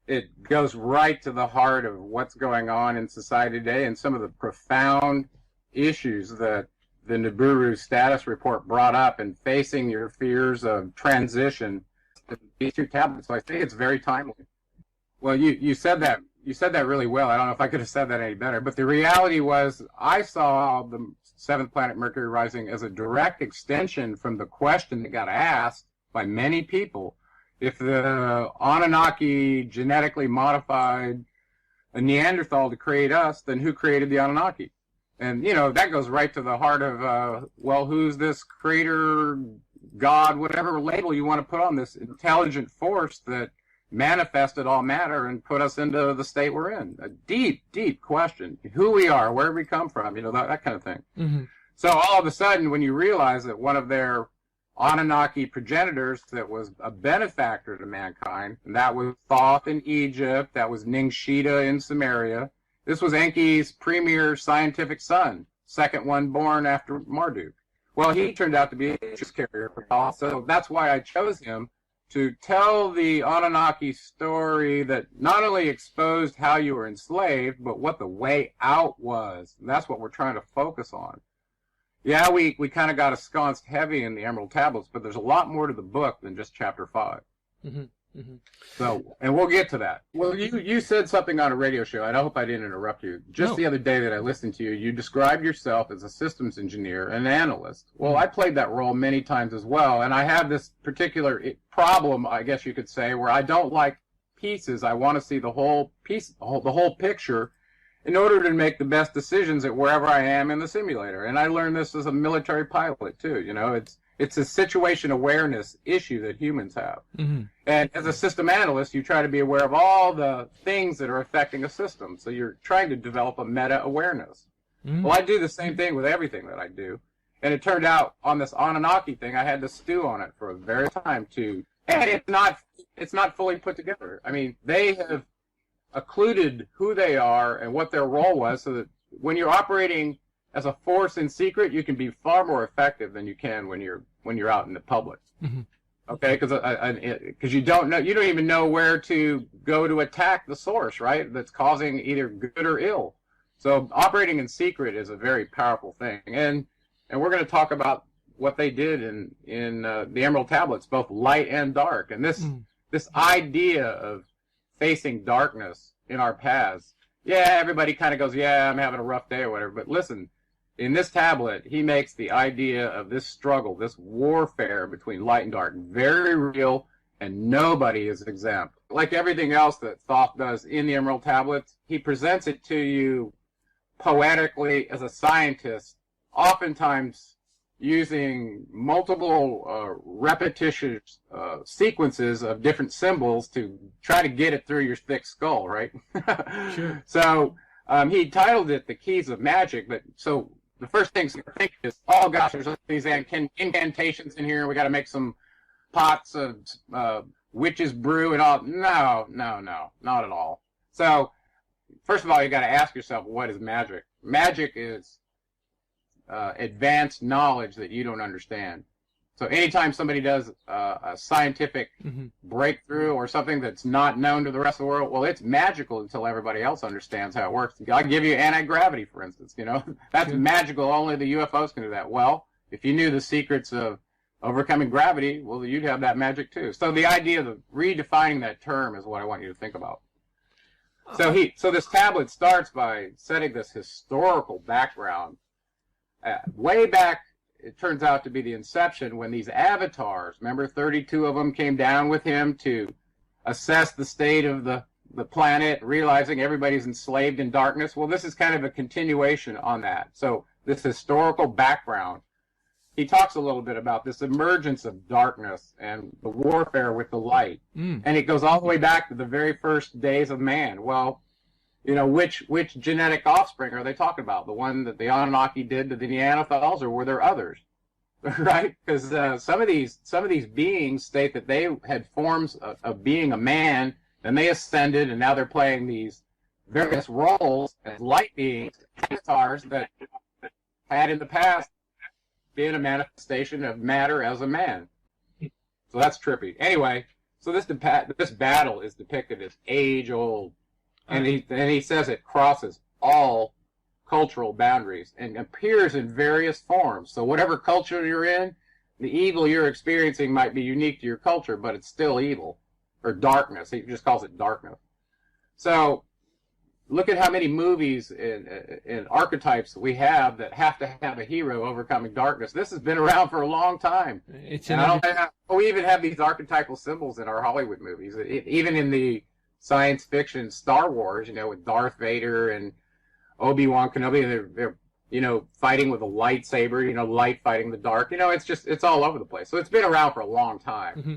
it goes right to the heart of what's going on in society today and some of the profound issues that the Nibiru status report brought up in facing your fears of transition. These two tablets, so I think it's very timely. Well, you said that. You said that really well. I don't know if I could have said that any better. But the reality was I saw the seventh planet Mercury rising as a direct extension from the question that got asked by many people. If the Anunnaki genetically modified a Neanderthal to create us, then who created the Anunnaki? And, you know, that goes right to the heart of, well, who's this creator, God, whatever label you want to put on this intelligent force that manifested all matter and put us into the state we're in? A deep, deep question. Who we are, where we come from, you know, that kind of thing. Mm-hmm. So all of a sudden, when you realize that one of their Anunnaki progenitors that was a benefactor to mankind, and that was Thoth in Egypt, that was Ningshita in Sumeria. This was Enki's premier scientific son, second one born after Marduk. Well, he turned out to be a interest carrier for Thoth, so that's why I chose him to tell the Anunnaki story that not only exposed how you were enslaved, but what the way out was. And that's what we're trying to focus on. Yeah, we kind of got ensconced heavy in the Emerald Tablets, but there's a lot more to the book than just Chapter 5. Mm-hmm. Mm-hmm. So, and we'll get to that. Well, you said something on a radio show, and I hope I didn't interrupt you. Just the other day that I listened to you, you described yourself as a systems engineer and an analyst. Well, I played that role many times as well, and I have this particular problem, I guess you could say, where I don't like pieces. I want to see the whole piece, the whole picture, in order to make the best decisions at wherever I am in the simulator. And I learned this as a military pilot, too. You know, it's a situation awareness issue that humans have. Mm-hmm. And as a system analyst, you try to be aware of all the things that are affecting a system. So you're trying to develop a meta-awareness. Mm-hmm. Well, I do the same thing with everything that I do. And it turned out on this Anunnaki thing, I had to stew on it for a very time, too. And it's not fully put together. I mean, they have occluded who they are and what their role was, so that when you're operating as a force in secret, you can be far more effective than you can when you're out in the public. Mm-hmm. Okay, because you don't even know where to go to attack the source, right? That's causing either good or ill. So operating in secret is a very powerful thing, and we're going to talk about what they did in the Emerald Tablets, both light and dark, and this idea of facing darkness in our paths. Yeah, everybody kind of goes, yeah, I'm having a rough day or whatever. But listen, in this tablet, he makes the idea of this struggle, this warfare between light and dark, very real, and nobody is exempt. Like everything else that Thoth does in the Emerald Tablets, he presents it to you poetically as a scientist, oftentimes using multiple repetitious sequences of different symbols to try to get it through your thick skull, right? Sure. So he titled it The Keys of Magic, but so the first thing to think is, oh gosh, there's these incantations in here, we got to make some pots of witch's brew and all. No, not at all. So first of all, you got to ask yourself, what is magic? Magic is advanced knowledge that you don't understand. So anytime somebody does a scientific breakthrough or something that's not known to the rest of the world, well, it's magical until everybody else understands how it works. I'll give you anti-gravity, for instance. You know, that's magical. Only the UFOs can do that. Well, if you knew the secrets of overcoming gravity, well, you'd have that magic too. So the idea of redefining that term is what I want you to think about. So this tablet starts by setting this historical background. Way back, it turns out to be the inception when these avatars, remember 32 of them came down with him to assess the state of the planet, realizing everybody's enslaved in darkness. Well, this is kind of a continuation on that. So this historical background, he talks a little bit about this emergence of darkness and the warfare with the light. And it goes all the way back to the very first days of man. Well, you know, which genetic offspring are they talking about? The one that the Anunnaki did to the Neanderthals, or were there others? Right? Because some of these beings state that they had forms of being a man, and they ascended, and now they're playing these various roles as light beings, avatars that had in the past been a manifestation of matter as a man. So that's trippy. Anyway, So this battle is depicted as age-old, and he says it crosses all cultural boundaries and appears in various forms. So whatever culture you're in, the evil you're experiencing might be unique to your culture, but it's still evil, or darkness. He just calls it darkness. So look at how many movies and archetypes we have that have to have a hero overcoming darkness. This has been around for a long time. We even have these archetypal symbols in our Hollywood movies. Even in the science fiction Star Wars, with Darth Vader and Obi-Wan Kenobi, they're fighting with a lightsaber, light fighting the dark. It's all over the place. So it's been around for a long time. Mm-hmm.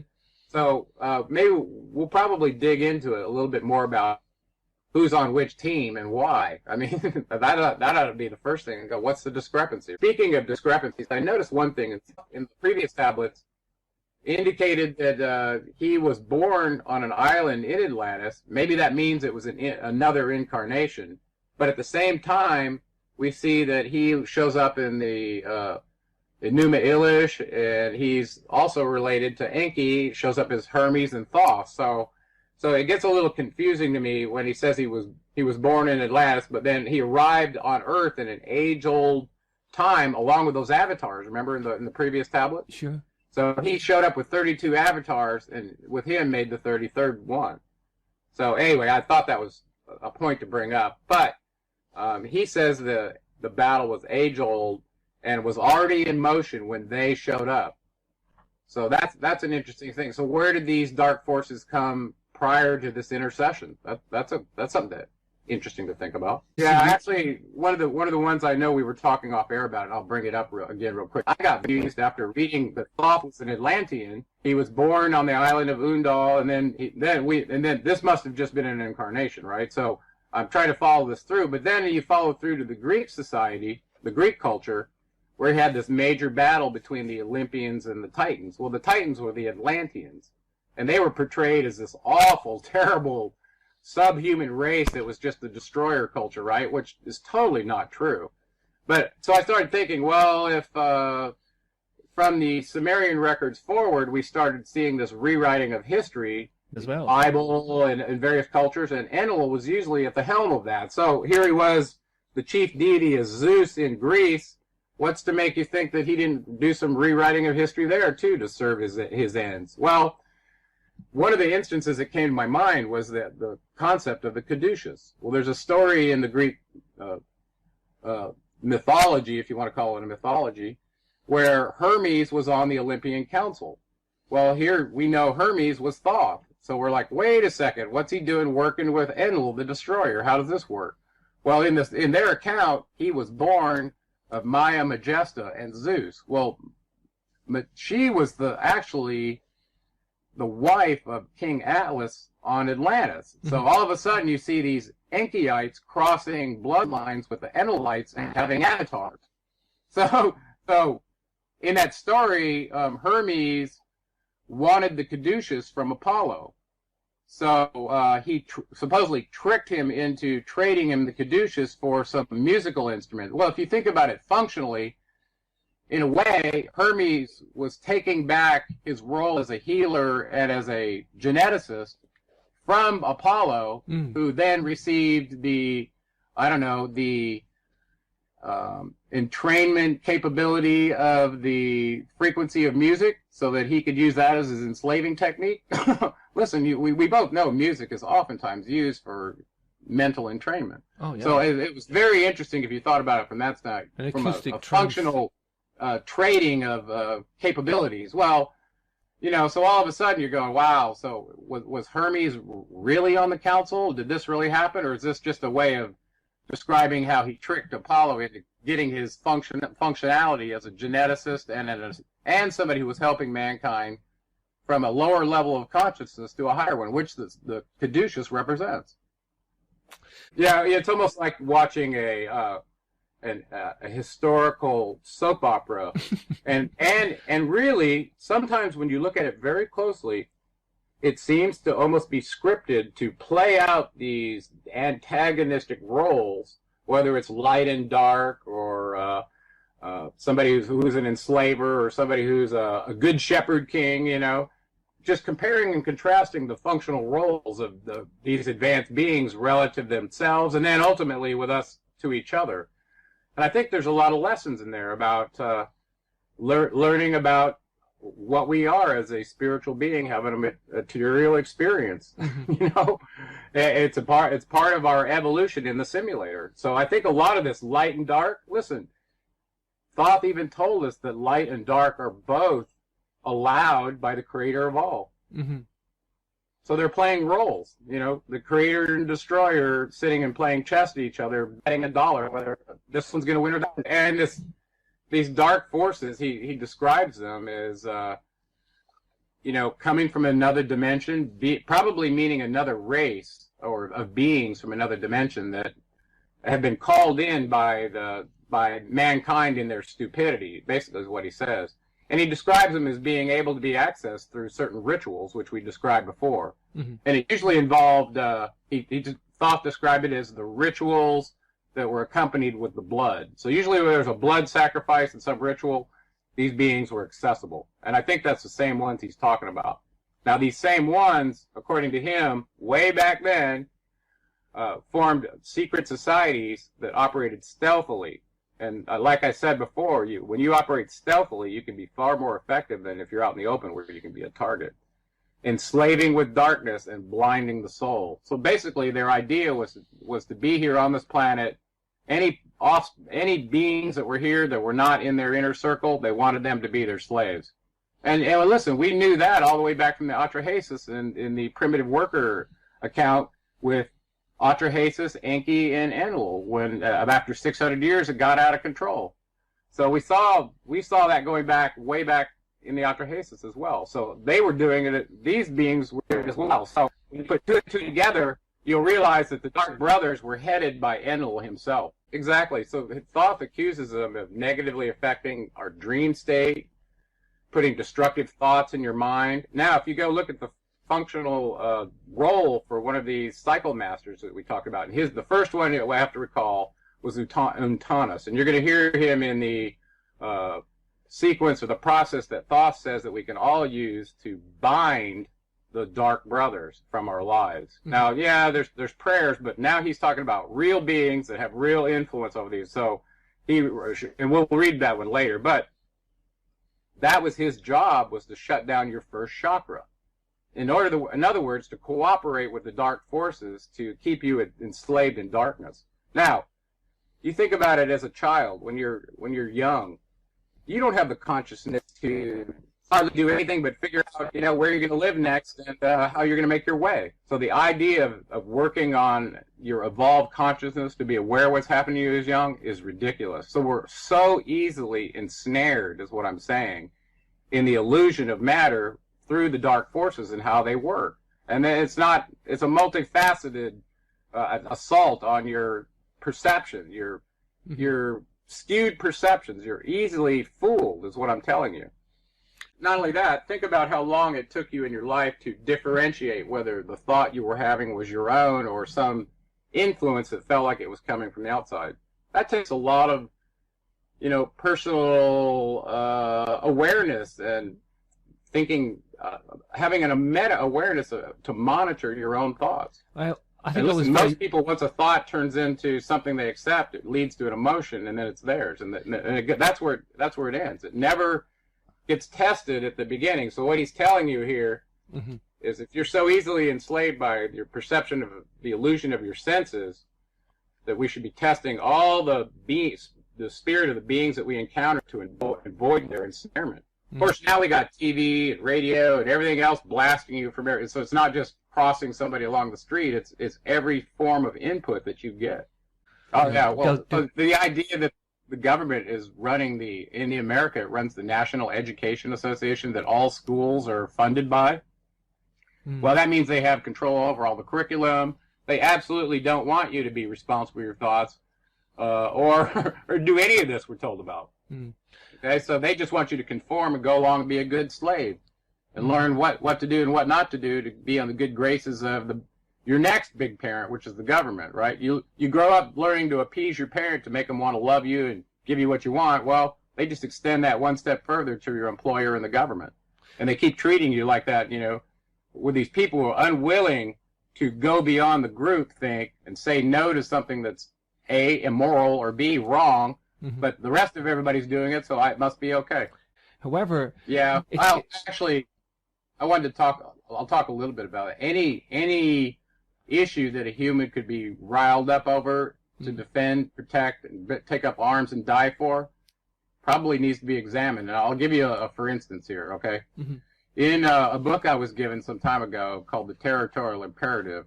So maybe we'll probably dig into it a little bit more about who's on which team and why. I mean, that ought to be the first thing and go, what's the discrepancy? Speaking of discrepancies, I noticed one thing in the previous tablets indicated that he was born on an island in Atlantis. Maybe that means it was another incarnation. But at the same time, we see that he shows up in the Numa Elish, and he's also related to Enki, shows up as Hermes and Thoth. So it gets a little confusing to me when he says he was born in Atlantis, but then he arrived on Earth in an age-old time along with those avatars. Remember in the previous tablet? Sure. So he showed up with 32 avatars, and with him made the 33rd one. So anyway, I thought that was a point to bring up. But he says the battle was age-old and was already in motion when they showed up. So that's an interesting thing. So where did these dark forces come prior to this intercession? That's something interesting to think about. Yeah, actually, one of the ones I know we were talking off air about, and I'll bring it up again real quick. I got confused after reading that Thoth was an Atlantean. He was born on the island of Undal, and then this must have just been an incarnation, right? So I'm trying to follow this through, but then you follow through to the Greek society, the Greek culture, where he had this major battle between the Olympians and the Titans. Well, the Titans were the Atlanteans. And they were portrayed as this awful, terrible, subhuman race that was just the destroyer culture, right? Which is totally not true. But so I started thinking, well, if from the Sumerian records forward, we started seeing this rewriting of history, as well, Bible and various cultures, and Enlil was usually at the helm of that. So here he was, the chief deity is Zeus in Greece. What's to make you think that he didn't do some rewriting of history there too to serve his ends? Well, one of the instances that came to my mind was that the concept of the caduceus. Well, there's a story in the Greek mythology, if you want to call it a mythology, where Hermes was on the Olympian Council. Well, here we know Hermes was Thoth. So we're like, wait a second, what's he doing working with Enlil, the destroyer? How does this work? Well, in their account, he was born of Maya Majesta and Zeus. Well, she was actually the wife of King Atlas on Atlantis. So all of a sudden you see these Enkyites crossing bloodlines with the Enlilites and having avatars. So in that story, Hermes wanted the caduceus from Apollo. So he supposedly tricked him into trading him the caduceus for some musical instrument. Well, if you think about it functionally, in a way, Hermes was taking back his role as a healer and as a geneticist from Apollo, who then received the entrainment capability of the frequency of music so that he could use that as his enslaving technique. Listen, we both know music is oftentimes used for mental entrainment. Oh, yeah. So it was very interesting if you thought about it from that side, from a functional trading of capabilities. Well, so all of a sudden you're going, wow, so was Hermes really on the council? Did this really happen? Or is this just a way of describing how he tricked Apollo into getting his functionality as a geneticist and somebody who was helping mankind from a lower level of consciousness to a higher one, which the caduceus represents? Yeah, it's almost like watching a historical soap opera, and really sometimes when you look at it very closely, it seems to almost be scripted to play out these antagonistic roles, whether it's light and dark, or somebody who's an enslaver, or somebody who's a good shepherd king. just comparing and contrasting the functional roles of these advanced beings relative to themselves, and then ultimately with us to each other. And I think there's a lot of lessons in there about learning about what we are as a spiritual being having a material experience. You know, it's part of our evolution in the simulator. So I think a lot of this light and dark, listen, Thoth even told us that light and dark are both allowed by the creator of all. So they're playing roles, you know, the creator and destroyer sitting and playing chess to each other, betting $1 whether this one's going to win or not. And these dark forces, he describes them as, you know, coming from another dimension, probably meaning another race or of beings from another dimension that have been called in by mankind in their stupidity, basically is what he says. And he describes them as being able to be accessed through certain rituals, which we described before. And it usually involved, Thoth described it as the rituals that were accompanied with the blood. So usually when there's a blood sacrifice in some ritual, these beings were accessible. And I think that's the same ones he's talking about. Now, these same ones, according to him, way back then, formed secret societies that operated stealthily. And like I said before, when you operate stealthily, you can be far more effective than if you're out in the open where you can be a target. Enslaving with darkness and blinding the soul. So basically their idea was to be here on this planet. Any beings that were here that were not in their inner circle, they wanted them to be their slaves. And listen, we knew that all the way back from the Atrahasis in the primitive worker account with Atrahasis, Enki, and Enlil, when after 600 years it got out of control. So we saw that going back way back in the Atrahasis as well. So they were doing it. These beings were as well. So when you put two and two together, you'll realize that the Dark Brothers were headed by Enlil himself. Exactly. So Thoth accuses them of negatively affecting our dream state, putting destructive thoughts in your mind. Now, if you go look at the functional role for one of these cycle masters that we talked about, and the first one I have to recall was Untanus, and you're going to hear him in the sequence or the process that Thoth says that we can all use to bind the Dark Brothers from our lives. Now, yeah, there's prayers, but now he's talking about real beings that have real influence over these. So and we'll read that one later, but that was his job, was to shut down your first chakra. In other words, to cooperate with the dark forces to keep you enslaved in darkness. Now, you think about it as a child, when you're young, you don't have the consciousness to hardly do anything but figure out, you know, where you're going to live next and how you're going to make your way. So the idea of working on your evolved consciousness to be aware of what's happening to you as young is ridiculous. So we're so easily ensnared, is what I'm saying, in the illusion of matter through the dark forces and how they work. And then it's a multifaceted assault on your perception, your skewed perceptions. You're easily fooled, is what I'm telling you. Not only that, think about how long it took you in your life to differentiate whether the thought you were having was your own or some influence that felt like it was coming from the outside. That takes a lot of, you know, personal awareness and thinking, having a meta-awareness to monitor your own thoughts. I think most people, once a thought turns into something they accept, it leads to an emotion, and then it's theirs, and that's where it ends. It never gets tested at the beginning. So what he's telling you here is, if you're so easily enslaved by your perception of the illusion of your senses, that we should be testing all the spirit of the beings that we encounter to avoid their ensnarement. Of course, now we got TV and radio and everything else blasting you from everything. So it's not just crossing somebody along the street. It's every form of input that you get. Oh, yeah. Well, the idea that the government is running in America, it runs the National Education Association that all schools are funded by. Well, that means they have control over all the curriculum. They absolutely don't want you to be responsible for your thoughts or do any of this we're told about. Okay, so they just want you to conform and go along and be a good slave and learn what to do and what not to do to be on the good graces of your next big parent, which is the government, right? You grow up learning to appease your parent to make them want to love you and give you what you want. Well, they just extend that one step further to your employer and the government. And they keep treating you like that, with these people who are unwilling to go beyond the group think and say no to something that's A, immoral, or B, wrong, but the rest of everybody's doing it, so it must be okay. However, yeah, actually, I wanted to talk. I'll talk a little bit about it. Any issue that a human could be riled up over to defend, protect, and take up arms and die for probably needs to be examined. And I'll give you a for instance here, okay? In a book I was given some time ago called The Territorial Imperative,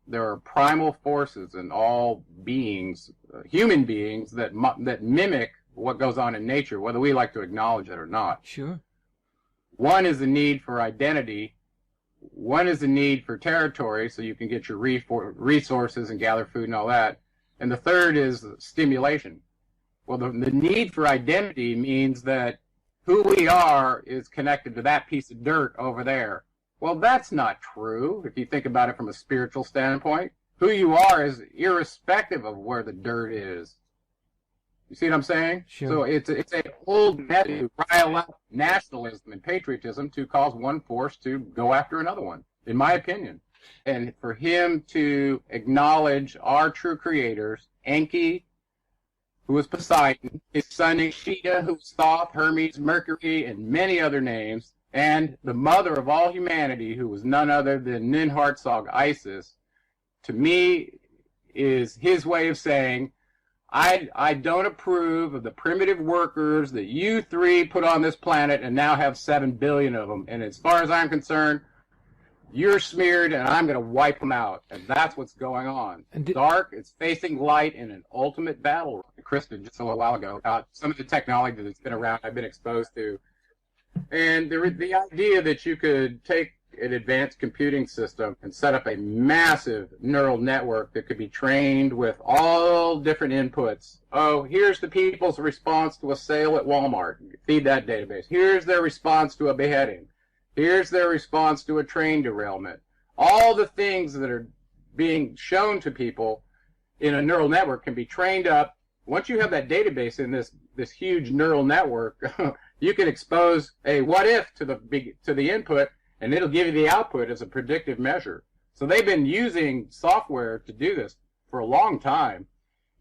there are primal forces in all beings, human beings, that mimic what goes on in nature, whether we like to acknowledge it or not. Sure. One is the need for identity. One is the need for territory, so you can get your resources and gather food and all that. And the third is stimulation. Well, the need for identity means that who we are is connected to that piece of dirt over there. Well, that's not true if you think about it from a spiritual standpoint. Who you are is irrespective of where the dirt is. You see what I'm saying? Sure. So it's an old method to rile up nationalism and patriotism to cause one force to go after another one, in my opinion. And for him to acknowledge our true creators, Enki, who was Poseidon, his son Ishida, who was Thoth, Hermes, Mercury, and many other names, and the mother of all humanity, who was none other than Ninhartsog, Isis, to me is his way of saying, I don't approve of the primitive workers that you three put on this planet and now have 7 billion of them. And as far as I'm concerned, you're smeared and I'm going to wipe them out. And that's what's going on. Dark is facing light in an ultimate battle. Kristen, just a little while ago, some of the technology that's been around, I've been exposed to. And the idea that you could take an advanced computing system and set up a massive neural network that could be trained with all different inputs. Oh, here's the people's response to a sale at Walmart. Feed that database. Here's their response to a beheading. Here's their response to a train derailment. All the things that are being shown to people in a neural network can be trained up. Once you have that database in this huge neural network, you can expose a what if to the input, and it'll give you the output as a predictive measure. So they've been using software to do this for a long time,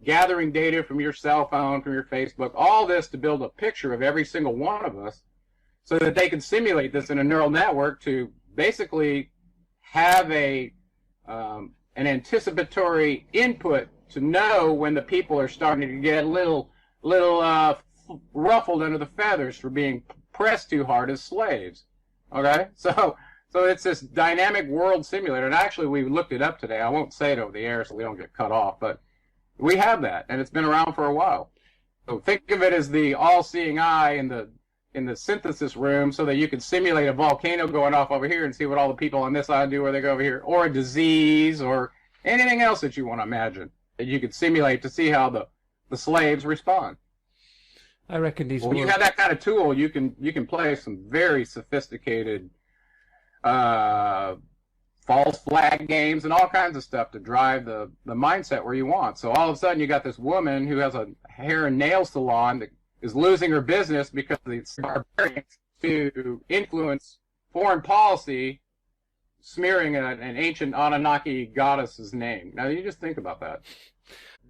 gathering data from your cell phone, from your Facebook, all this to build a picture of every single one of us so that they can simulate this in a neural network to basically have an anticipatory input to know when the people are starting to get a little ruffled under the feathers for being pressed too hard as slaves. Okay, so it's this dynamic world simulator, and actually we looked it up today. I won't say it over the air so we don't get cut off, but we have that, and it's been around for a while. So think of it as the all-seeing eye in the synthesis room, so that you can simulate a volcano going off over here and see what all the people on this side do when they go over here, or a disease, or anything else that you want to imagine that you could simulate to see how the slaves respond. I reckon these. When you have that kind of tool, you can play some very sophisticated false flag games and all kinds of stuff to drive the mindset where you want. So all of a sudden, you got this woman who has a hair and nail salon that is losing her business because it's barbarians to influence foreign policy, smearing an ancient Anunnaki goddess's name. Now, you just think about that.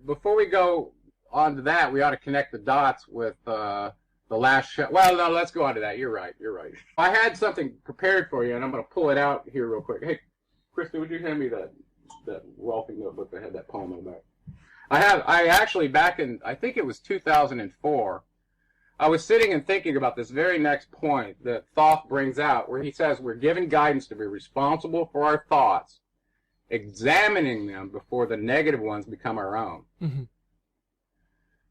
Before we go on to that, we ought to connect the dots with the last show. Well, no, let's go on to that. You're right. I had something prepared for you, and I'm going to pull it out here real quick. Hey, Krista, would you hand me that wealthy notebook that had that poem on the back? I actually, back in, I think it was 2004, I was sitting and thinking about this very next point that Thoth brings out, where he says we're given guidance to be responsible for our thoughts, examining them before the negative ones become our own. Mm-hmm.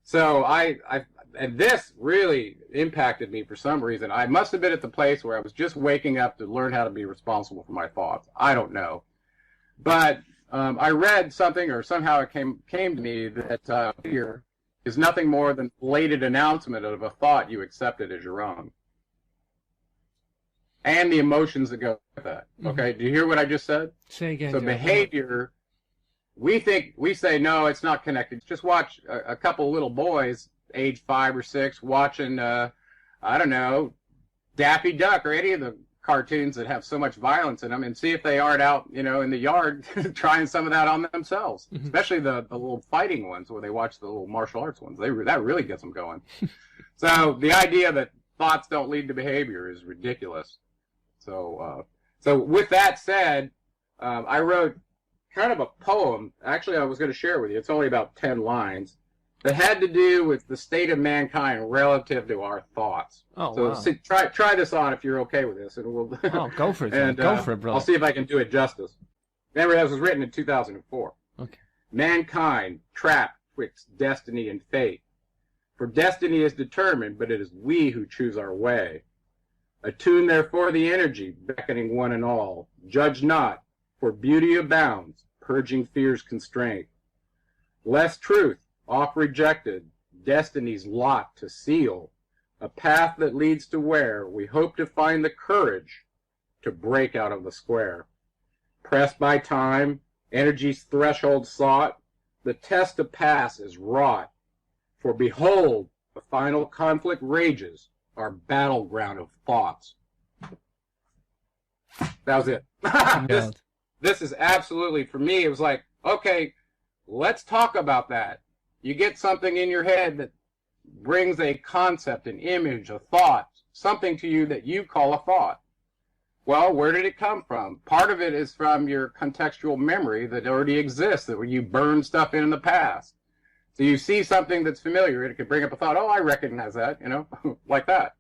So and this really impacted me for some reason. I must have been at the place where I was just waking up to learn how to be responsible for my thoughts. I don't know. But I read something, or somehow it came to me, that fear is nothing more than a belated announcement of a thought you accepted as your own. And the emotions that go with that. Okay, do you hear what I just said? Say again. So behavior, we say, no, it's not connected. Just watch a couple little boys, age 5 or 6, watching, I don't know, Daffy Duck or any of the cartoons that have so much violence in them and see if they aren't out, in the yard trying some of that on themselves, especially the little fighting ones where they watch the little martial arts ones. That really gets them going. So the idea that thoughts don't lead to behavior is ridiculous. So with that said, I wrote kind of a poem. Actually, I was going to share with you. It's only about 10 lines. That had to do with the state of mankind relative to our thoughts. Oh, so wow. see, try this on if you're okay with this, and we'll. Oh, go for it. And, go for it, brother. I'll see if I can do it justice. Remember, this was written in 2004. Okay. Mankind trapped twixt destiny and fate. For destiny is determined, but it is we who choose our way. Attune therefore the energy, beckoning one and all. Judge not, for beauty abounds, purging fear's constraint. Less truth, oft rejected, destiny's lot to seal, a path that leads to where we hope to find the courage to break out of the square. Pressed by time, energy's threshold sought, the test to pass is wrought. For behold, the final conflict rages, our battleground of thoughts. That was it. This is absolutely, for me, it was like, okay, let's talk about that. You get something in your head that brings a concept, an image, a thought, something to you that you call a thought. Well, where did it come from? Part of it is from your contextual memory that already exists, that when you burn stuff in the past. So you see something that's familiar, it could bring up a thought, oh, I recognize that, like that.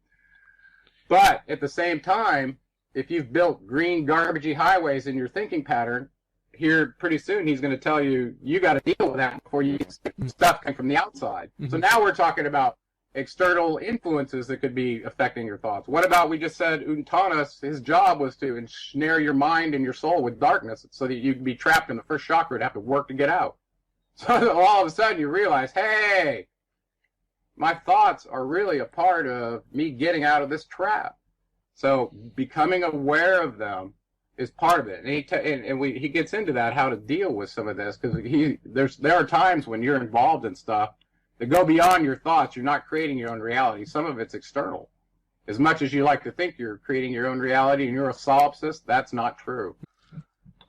But at the same time, if you've built green, garbagey highways in your thinking pattern, here pretty soon he's going to tell you, you got to deal with that before you get stuff coming from the outside. So now we're talking about external influences that could be affecting your thoughts. What about, we just said Untana's, his job was to ensnare your mind and your soul with darkness so that you can be trapped in the first chakra and have to work to get out. So all of a sudden you realize, hey, my thoughts are really a part of me getting out of this trap. So becoming aware of them is part of it. And he gets into that, how to deal with some of this, because there are times when you're involved in stuff that go beyond your thoughts. You're not creating your own reality. Some of it's external. As much as you like to think you're creating your own reality and you're a solipsist, that's not true.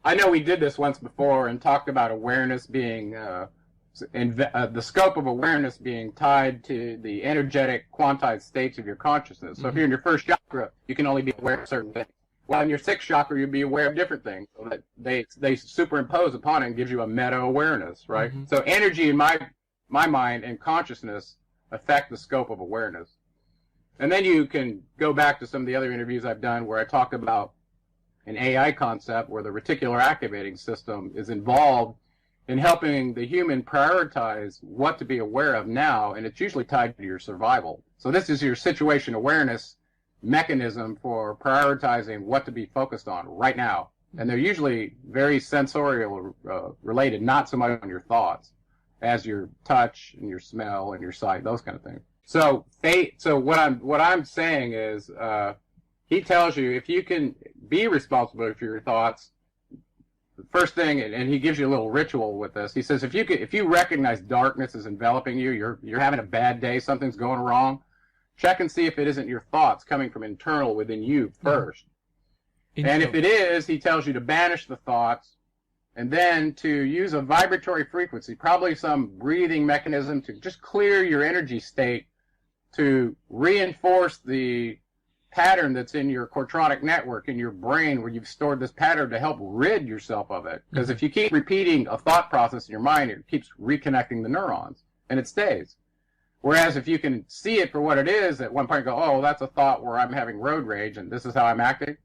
I know we did this once before and talked about awareness being, the scope of awareness being tied to the energetic quantized states of your consciousness. So if you're in your first chakra, you can only be aware of certain things. Well, in your sixth chakra, you'll be aware of different things. So that they superimpose upon it and gives you a meta-awareness, right? So energy in my mind and consciousness affect the scope of awareness. And then you can go back to some of the other interviews I've done where I talk about an AI concept where the reticular activating system is involved in helping the human prioritize what to be aware of now, and it's usually tied to your survival. So this is your situation awareness mechanism for prioritizing what to be focused on right now. And they're usually very sensorial related, not so much on your thoughts as your touch and your smell and your sight, those kind of things. So what I'm saying is, he tells you if you can be responsible for your thoughts, the first thing, and he gives you a little ritual with this. He says if you recognize darkness is enveloping you, you're having a bad day, something's going wrong, check and see if it isn't your thoughts coming from internal within you first. And if it is, he tells you to banish the thoughts and then to use a vibratory frequency, probably some breathing mechanism to just clear your energy state to reinforce the pattern that's in your cortronic network in your brain where you've stored this pattern to help rid yourself of it. Because if you keep repeating a thought process in your mind, it keeps reconnecting the neurons and it stays. Whereas if you can see it for what it is, at one point go, oh, that's a thought where I'm having road rage and this is how I'm acting.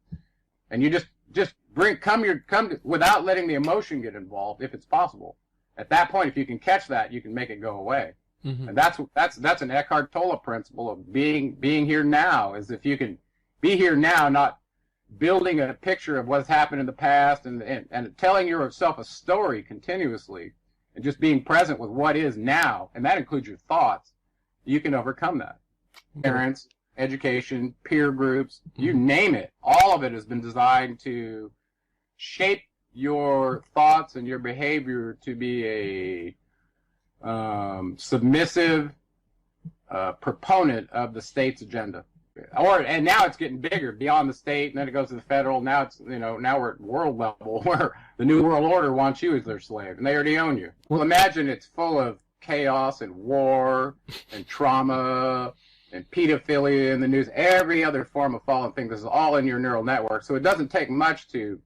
And you just come without letting the emotion get involved if it's possible. At that point, if you can catch that, you can make it go away. And that's an Eckhart Tolle principle of being here now, is if you can be here now, not building a picture of what's happened in the past and telling yourself a story continuously and just being present with what is now, and that includes your thoughts, you can overcome that. Parents, education, peer groups, you name it, all of it has been designed to shape your thoughts and your behavior to be a submissive proponent of the state's agenda. And now it's getting bigger beyond the state, and then it goes to the federal. Now it's, now we're at world level where the New World Order wants you as their slave, and they already own you. Well, imagine it's full of chaos and war and trauma and pedophilia in the news, every other form of fallen thing. This is all in your neural network, so it doesn't take much to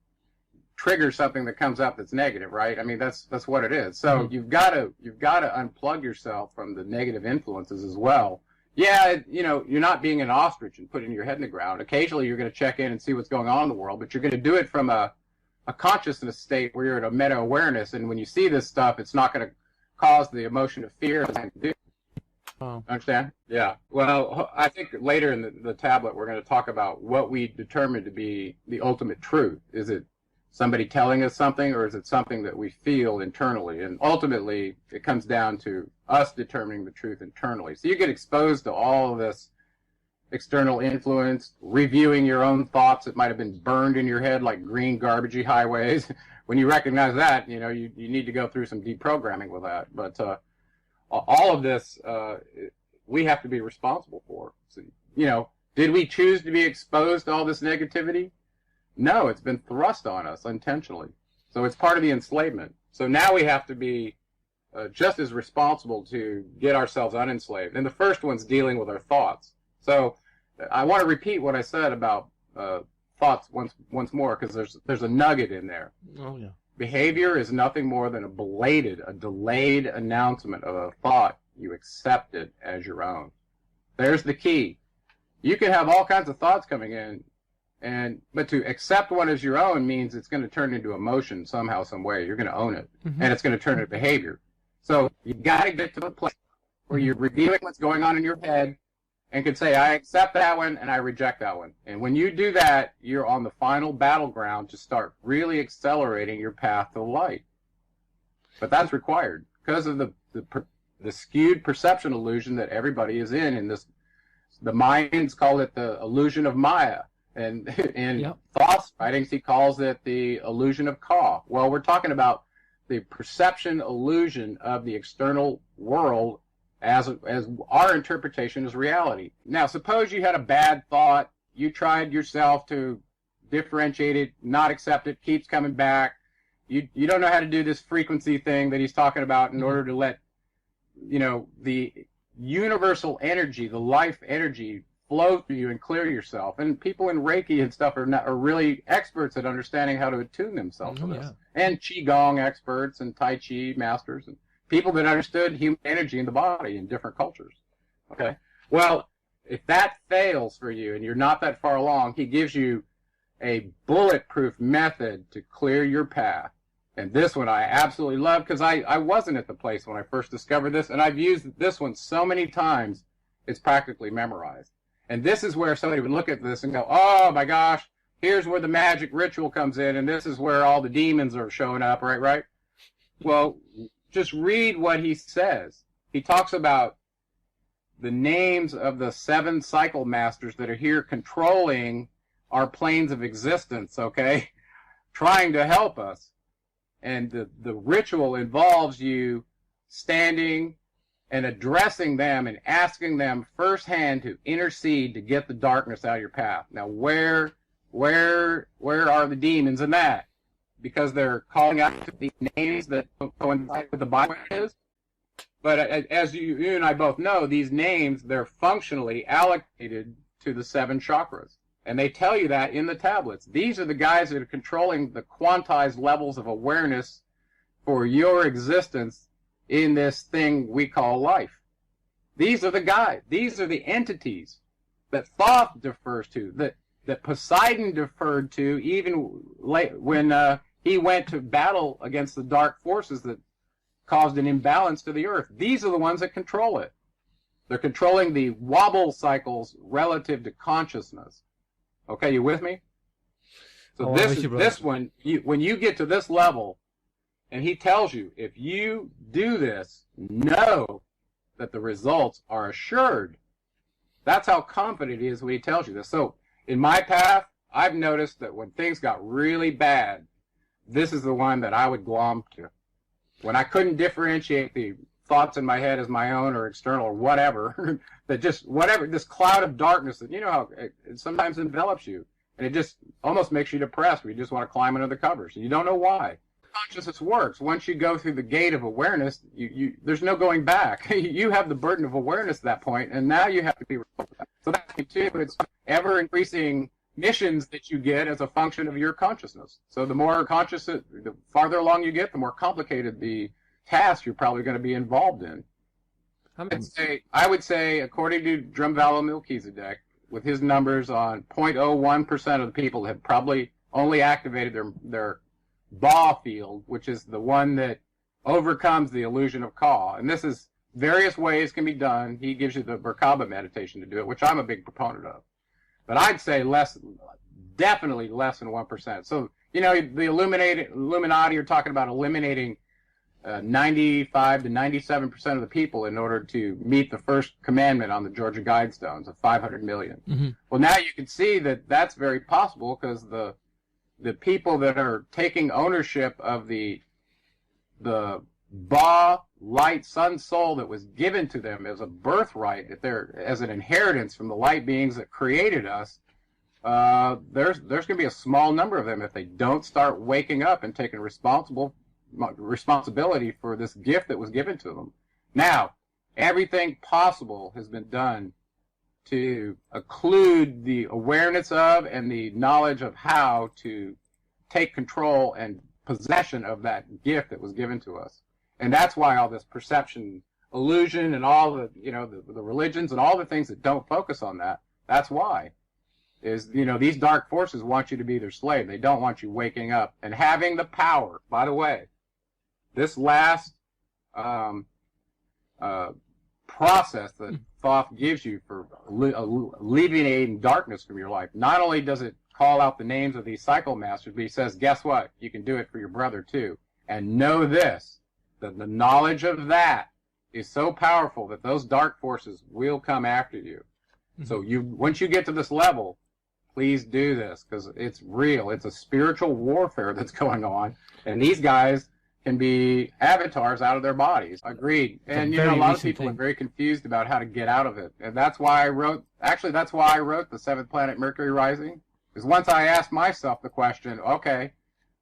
trigger something that comes up that's negative, right? I mean, that's what it is. So you've got to unplug yourself from the negative influences as well. Yeah, you're not being an ostrich and putting your head in the ground. Occasionally you're going to check in and see what's going on in the world, but you're going to do it from a consciousness state where you're at a meta-awareness, and when you see this stuff, it's not going to cause the emotion of fear. Oh. Understand? Yeah. Well, I think later in the tablet we're going to talk about what we determine to be the ultimate truth. Is it somebody telling us something, or is it something that we feel internally? And ultimately, it comes down to us determining the truth internally. So you get exposed to all of this external influence, reviewing your own thoughts that might have been burned in your head like green garbagey highways. When you recognize that, you need to go through some deprogramming with that. But all of this, we have to be responsible for. So, did we choose to be exposed to all this negativity? No, it's been thrust on us intentionally. So it's part of the enslavement. So now we have to be just as responsible to get ourselves unenslaved. And the first one's dealing with our thoughts. So I want to repeat what I said about thoughts once more, because there's a nugget in there. Oh, yeah. Behavior is nothing more than a delayed announcement of a thought you accepted as your own. There's the key. You can have all kinds of thoughts coming in, but to accept one as your own means it's going to turn into emotion somehow, some way. You're going to own it, and it's going to turn into behavior. So you've got to get to the place where you're reviewing what's going on in your head and can say, I accept that one and I reject that one. And when you do that, you're on the final battleground to start really accelerating your path to the light. But that's required because of the skewed perception illusion that everybody is in this. The Mayans call it the illusion of Maya. And in Thoth's writings, he calls it the illusion of Ka. Well, we're talking about the perception illusion of the external world as our interpretation is reality. Now, suppose you had a bad thought, you tried yourself to differentiate it, not accept it, keeps coming back. You don't know how to do this frequency thing that he's talking about in order to let, the universal energy, the life energy, flow through you and clear yourself. And people in Reiki and stuff are really experts at understanding how to attune themselves to this. And Qigong experts and Tai Chi masters and people that understood human energy in the body in different cultures. Okay? Well, if that fails for you and you're not that far along, he gives you a bulletproof method to clear your path. And this one I absolutely love because I wasn't at the place when I first discovered this, and I've used this one so many times, it's practically memorized. And this is where somebody would look at this and go, oh my gosh, here's where the magic ritual comes in, and this is where all the demons are showing up, right? Well, just read what he says. He talks about the names of the 7 cycle masters that are here controlling our planes of existence, okay? Trying to help us. And the ritual involves you standing and addressing them and asking them firsthand to intercede to get the darkness out of your path. Now, where are the demons in that? Because they're calling out the names that coincide with the Bible is. But as you and I both know, these names, they're functionally allocated to the 7 chakras. And they tell you that in the tablets. These are the guys that are controlling the quantized levels of awareness for your existence in this thing we call life. These are the guys. These are the entities that Thoth defers to, that Poseidon deferred to even when he went to battle against the dark forces that caused an imbalance to the earth. These are the ones that control it. They're controlling the wobble cycles relative to consciousness. Okay, you with me? So this one, when you get to this level, and he tells you, if you do this, know that the results are assured. That's how confident he is when he tells you this. So in my path, I've noticed that when things got really bad, this is the one that I would glom to. When I couldn't differentiate the thoughts in my head as my own or external or whatever, that just whatever, this cloud of darkness that, you know, how it sometimes envelops you. And it just almost makes you depressed where you just want to climb under the covers. And you don't know why. Consciousness works. Once you go through the gate of awareness, there's no going back. You have the burden of awareness at that point, and now you have to be responsible. So that's too. It's ever increasing missions that you get as a function of your consciousness. So the more conscious, the farther along you get, the more complicated the task you're probably going to be involved in. I would say, according to Drumvalo Melchizedek, with his numbers on 0.01% of the people have probably only activated their Ba field, which is the one that overcomes the illusion of Ka. And this is various ways can be done. He gives you the Merkaba meditation to do it, which I'm a big proponent of. But I'd say definitely less than 1%. So, you know, the Illuminati are talking about eliminating 95 to 97% of the people in order to meet the first commandment on the Georgia Guidestones of 500 million. Mm-hmm. Well, now you can see that that's very possible because the people that are taking ownership of the Ba light sun soul that was given to them as a birthright, as an inheritance from the light beings that created us, there's going to be a small number of them if they don't start waking up and taking responsibility for this gift that was given to them. Now, everything possible has been done to occlude the awareness of and the knowledge of how to take control and possession of that gift that was given to us. And that's why all this perception illusion and all the, you know, the religions and all the things that don't focus on that, that's why. Is, you know, these dark forces want you to be their slave. They don't want you waking up and having the power. By the way, this last process that Thoth gives you for alleviating darkness from your life, not only does it call out the names of these cycle masters, but he says, guess what? You can do it for your brother too. And know this, that the knowledge of that is so powerful that those dark forces will come after you. Mm-hmm. So once you get to this level, please do this, because it's real. It's a spiritual warfare that's going on, and these guys can be avatars out of their bodies. Agreed. And, you know, a lot of people are very confused about how to get out of it. And that's why I wrote The Seventh Planet Mercury Rising. Because once I asked myself the question, okay,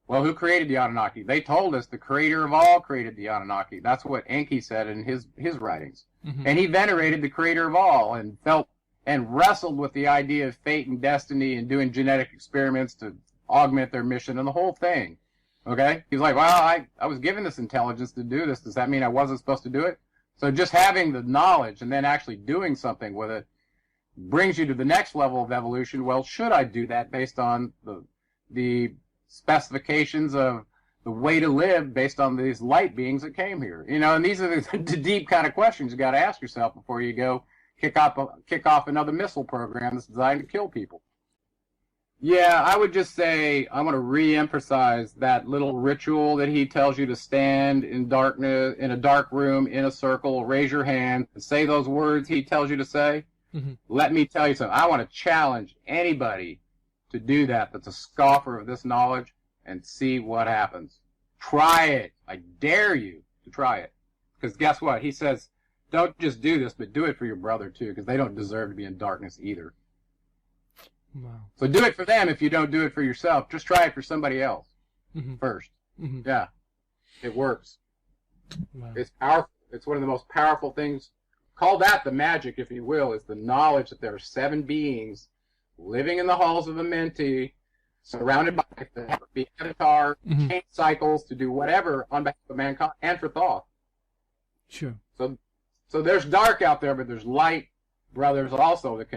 well, who created the Anunnaki? They told us the creator of all created the Anunnaki. That's what Enki said in his writings. Mm-hmm. And he venerated the creator of all and felt and wrestled with the idea of fate and destiny and doing genetic experiments to augment their mission and the whole thing. Okay? He's like, well, I was given this intelligence to do this. Does that mean I wasn't supposed to do it? So just having the knowledge and then actually doing something with it brings you to the next level of evolution. Well, should I do that based on the specifications of the way to live based on these light beings that came here? You know, and these are the deep kind of questions you got to ask yourself before you go kick off another missile program that's designed to kill people. Yeah, I would just say I want to re-emphasize that little ritual that he tells you to stand in darkness, in a dark room, in a circle, raise your hand, and say those words he tells you to say. Mm-hmm. Let me tell you something. I want to challenge anybody to do that that's a scoffer of this knowledge and see what happens. Try it. I dare you to try it. Because guess what? He says, don't just do this, but do it for your brother too, because they don't deserve to be in darkness either. Wow. So do it for them if you don't do it for yourself. Just try it for somebody else first. Mm-hmm. Yeah, it works. Wow. It's powerful. It's one of the most powerful things. Call that the magic, if you will, is the knowledge that there are 7 beings living in the halls of Amenti, surrounded by the avatar, change cycles to do whatever on behalf of mankind and for Thoth. Sure. So there's dark out there, but there's light brothers also that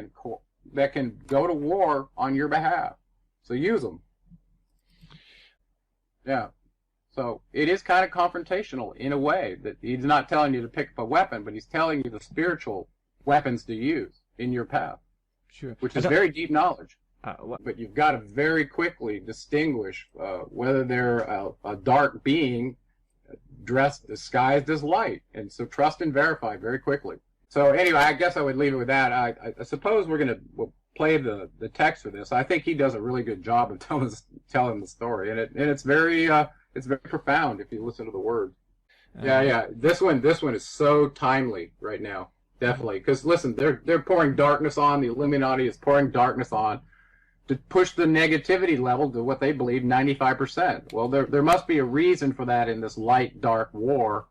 can go to war on your behalf. So use them. Yeah. So it is kind of confrontational in a way that he's not telling you to pick up a weapon, but he's telling you the spiritual weapons to use in your path. Sure. Which is very deep knowledge. But you've got to very quickly distinguish whether they're a dark being disguised as light. And so trust and verify very quickly. So anyway, I guess I would leave it with that. I suppose we'll play the text for this. I think he does a really good job of telling the story, and it's very profound if you listen to the words. Yeah. This one is so timely right now. Definitely. Because listen, they're pouring darkness on, the Illuminati is pouring darkness on to push the negativity level to what they believe 95%. Well, there must be a reason for that in this light dark war.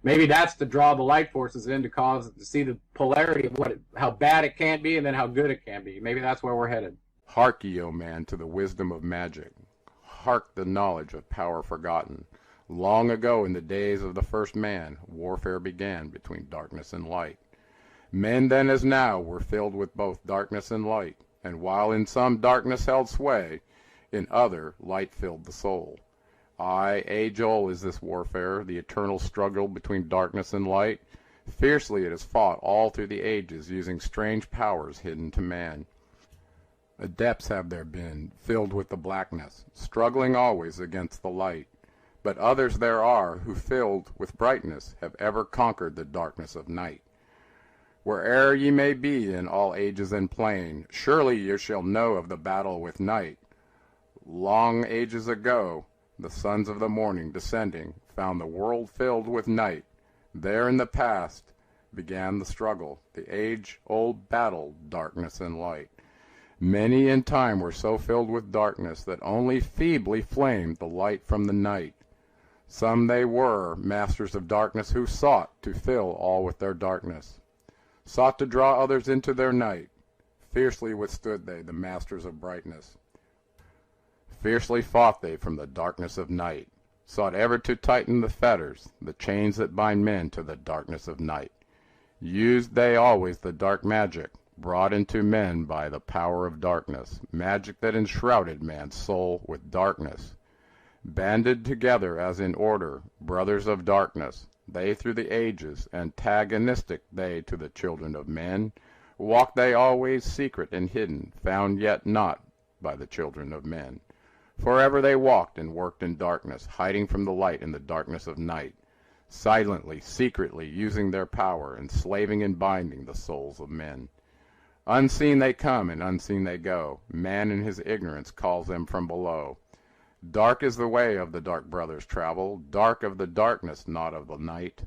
Maybe that's to draw the light forces in to see the polarity of how bad it can be and then how good it can be. Maybe that's where we're headed. Hark ye, O man, to the wisdom of magic. Hark the knowledge of power forgotten. Long ago in the days of the first man, warfare began between darkness and light. Men then as now were filled with both darkness and light, and while in some darkness held sway, in other light filled the soul. Aye, age-old is this warfare, the eternal struggle between darkness and light. Fiercely it is fought all through the ages, using strange powers hidden to man. Adepts have there been, filled with the blackness, struggling always against the light. But others there are, who filled with brightness, have ever conquered the darkness of night. Where'er ye may be in all ages and plain, surely ye shall know of the battle with night. Long ages ago, the sons of the morning descending found the world filled with night. There in the past began the struggle, the age-old battle, darkness and light. Many in time were so filled with darkness that only feebly flamed the light from the night. Some they were, masters of darkness, who sought to fill all with their darkness, sought to draw others into their night. Fiercely withstood they, the masters of brightness. Fiercely fought they from the darkness of night, sought ever to tighten the fetters, the chains that bind men to the darkness of night. Used they always the dark magic, brought into men by the power of darkness, magic that enshrouded man's soul with darkness. Banded together as in order, brothers of darkness, they through the ages, antagonistic they to the children of men, walked they always secret and hidden, found yet not by the children of men. Forever they walked and worked in darkness, hiding from the light in the darkness of night, silently, secretly using their power, enslaving and binding the souls of men. Unseen they come and unseen they go, man in his ignorance calls them from below. Dark is the way of the dark brothers travel, dark of the darkness, not of the night.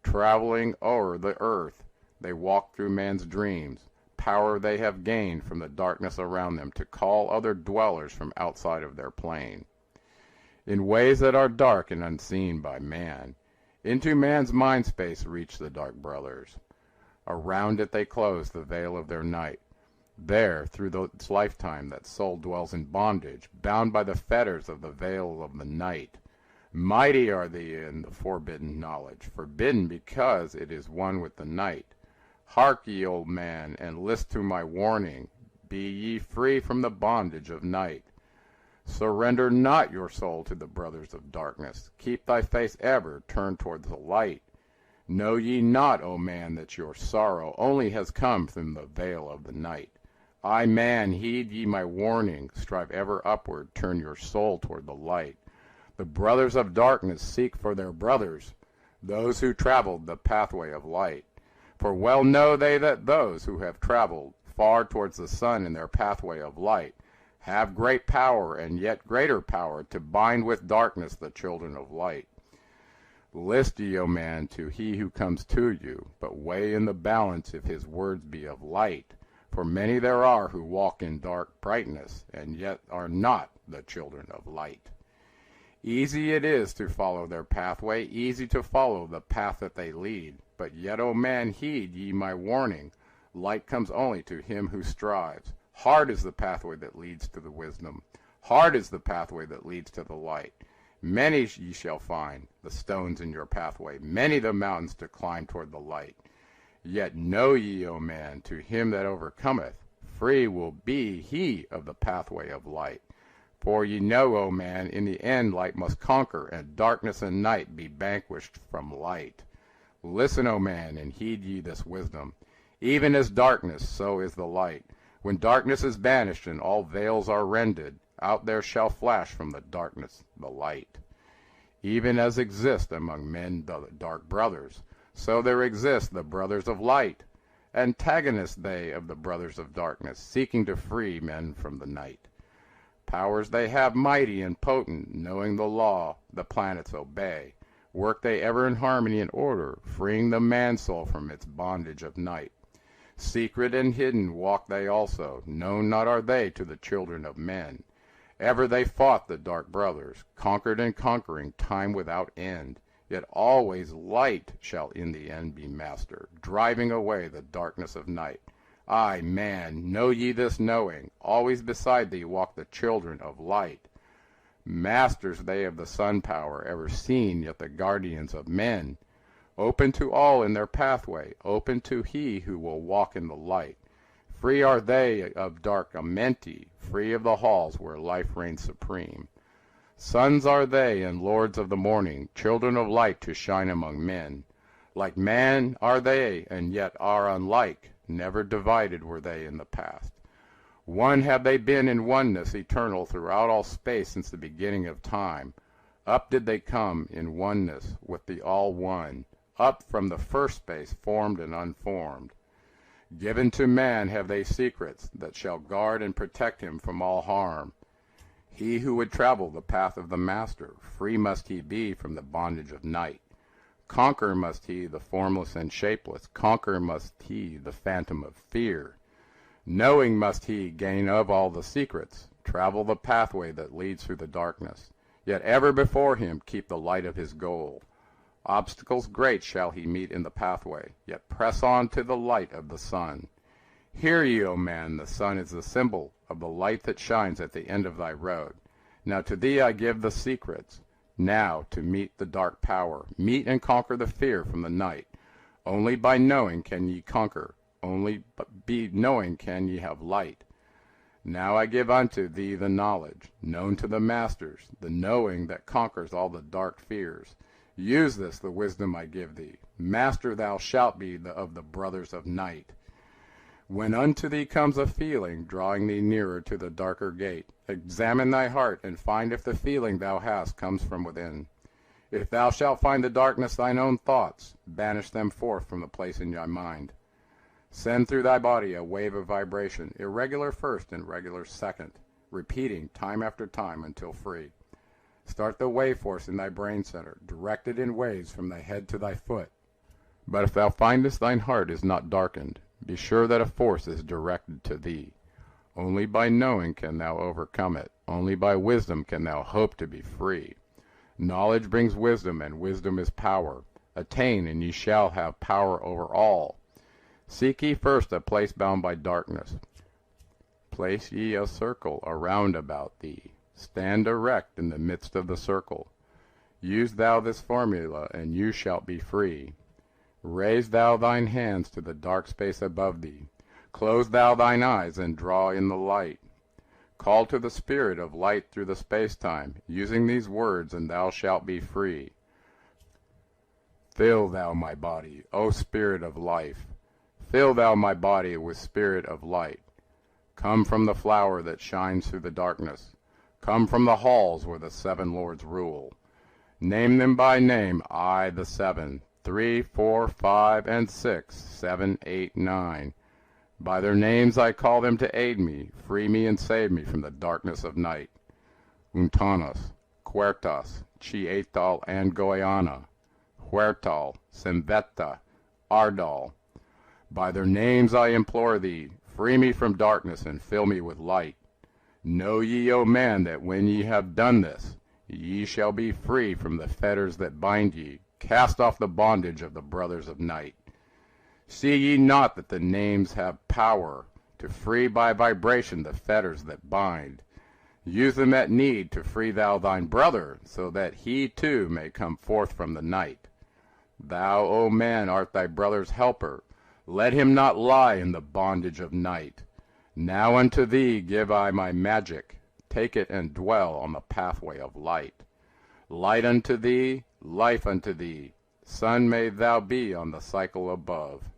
Traveling o'er the earth, they walk through man's dreams. Power they have gained from the darkness around them to call other dwellers from outside of their plane. In ways that are dark and unseen by man, into man's mind space reach the dark brothers. Around it they close the veil of their night. There, through its lifetime, that soul dwells in bondage, bound by the fetters of the veil of the night. Mighty are they in the forbidden knowledge, forbidden because it is one with the night. Hark ye, old man, and list to my warning. Be ye free from the bondage of night. Surrender not your soul to the brothers of darkness. Keep thy face ever turned towards the light. Know ye not, O man, that your sorrow only has come from the veil of the night? I, man, heed ye my warning. Strive ever upward, turn your soul toward the light. The brothers of darkness seek for their brothers, those who traveled the pathway of light. For well know they that those who have traveled far towards the sun in their pathway of light have great power and yet greater power to bind with darkness the children of light. List ye, O man, to he who comes to you, but weigh in the balance if his words be of light. For many there are who walk in dark brightness, and yet are not the children of light. Easy it is to follow their pathway, easy to follow the path that they lead. But yet, O man, heed ye my warning. Light comes only to him who strives. Hard is the pathway that leads to the wisdom. Hard is the pathway that leads to the light. Many ye shall find the stones in your pathway, many the mountains to climb toward the light. Yet know ye, O man, to him that overcometh, free will be he of the pathway of light. For ye know, O man, in the end light must conquer, and darkness and night be vanquished from light. Listen, O man, and heed ye this wisdom. Even as darkness, so is the light. When darkness is banished and all veils are rended, out there shall flash from the darkness the light. Even as exist among men the dark brothers, so there exist the brothers of light. Antagonists they of the brothers of darkness, seeking to free men from the night. Powers they have mighty and potent, knowing the law, the planets obey. Work they ever in harmony and order, freeing the man-soul from its bondage of night. Secret and hidden walk they also, known not are they to the children of men. Ever they fought the dark brothers, conquered and conquering time without end. Yet always light shall in the end be master, driving away the darkness of night. Ay, man, know ye this knowing, always beside thee walk the children of light. Masters they of the sun power, ever seen, yet the guardians of men. Open to all in their pathway, open to he who will walk in the light. Free are they of dark Amenti, free of the halls where life reigns supreme. Sons are they and lords of the morning, children of light to shine among men. Like man are they, and yet are unlike, never divided were they in the past. One have they been in oneness eternal throughout all space since the beginning of time. Up did they come in oneness with the all one, up from the first space formed and unformed. Given to man have they secrets that shall guard and protect him from all harm. He who would travel the path of the Master, free must he be from the bondage of night. Conquer must he the formless and shapeless, conquer must he the phantom of fear. Knowing must he gain of all the secrets, travel the pathway that leads through the darkness, yet ever before him keep the light of his goal. Obstacles great shall he meet in the pathway, yet press on to the light of the sun. Hear ye, O man, the sun is the symbol of the light that shines at the end of thy road. Now to thee I give the secrets. Now to meet the dark power, meet and conquer the fear from the night. Only by knowing can ye conquer, only by knowing can ye have light. Now I give unto thee the knowledge, known to the masters, the knowing that conquers all the dark fears. Use this, the wisdom I give thee. Master thou shalt be of the brothers of night. When unto thee comes a feeling, drawing thee nearer to the darker gate, examine thy heart, and find if the feeling thou hast comes from within. If thou shalt find the darkness thine own thoughts, banish them forth from the place in thy mind. Send through thy body a wave of vibration, irregular first and regular second, repeating time after time until free. Start the wave force in thy brain center, directed in waves from thy head to thy foot. But if thou findest thine heart is not darkened, be sure that a force is directed to thee. Only by knowing can thou overcome it. Only by wisdom can thou hope to be free. Knowledge brings wisdom, and wisdom is power. Attain, and ye shall have power over all. Seek ye first a place bound by darkness. Place ye a circle around about thee. Stand erect in the midst of the circle. Use thou this formula, and you shalt be free. Raise thou thine hands to the dark space above thee. Close thou thine eyes and draw in the light. Call to the spirit of light through the space-time, using these words, and thou shalt be free. Fill thou my body, O spirit of life. Fill thou my body with spirit of light. Come from the flower that shines through the darkness. Come from the halls where the seven lords rule. Name them by name, I the seven. 3, 4, 5, and 6, 7, 8, 9. By their names I call them to aid me, free me and save me from the darkness of night. Untanas, Quertas, Chietal, and Goiana, Huertal, Semveta, Ardal. By their names I implore thee, free me from darkness and fill me with light. Know ye, O man, that when ye have done this, ye shall be free from the fetters that bind ye. Cast off the bondage of the brothers of night. See ye not that the names have power to free by vibration the fetters that bind? Use them at need to free thou thine brother, so that he too may come forth from the night. Thou, O man, art thy brother's helper. Let him not lie in the bondage of night. Now unto thee give I my magic. Take it and dwell on the pathway of light. Light unto thee, life unto thee, sun may thou be on the cycle above.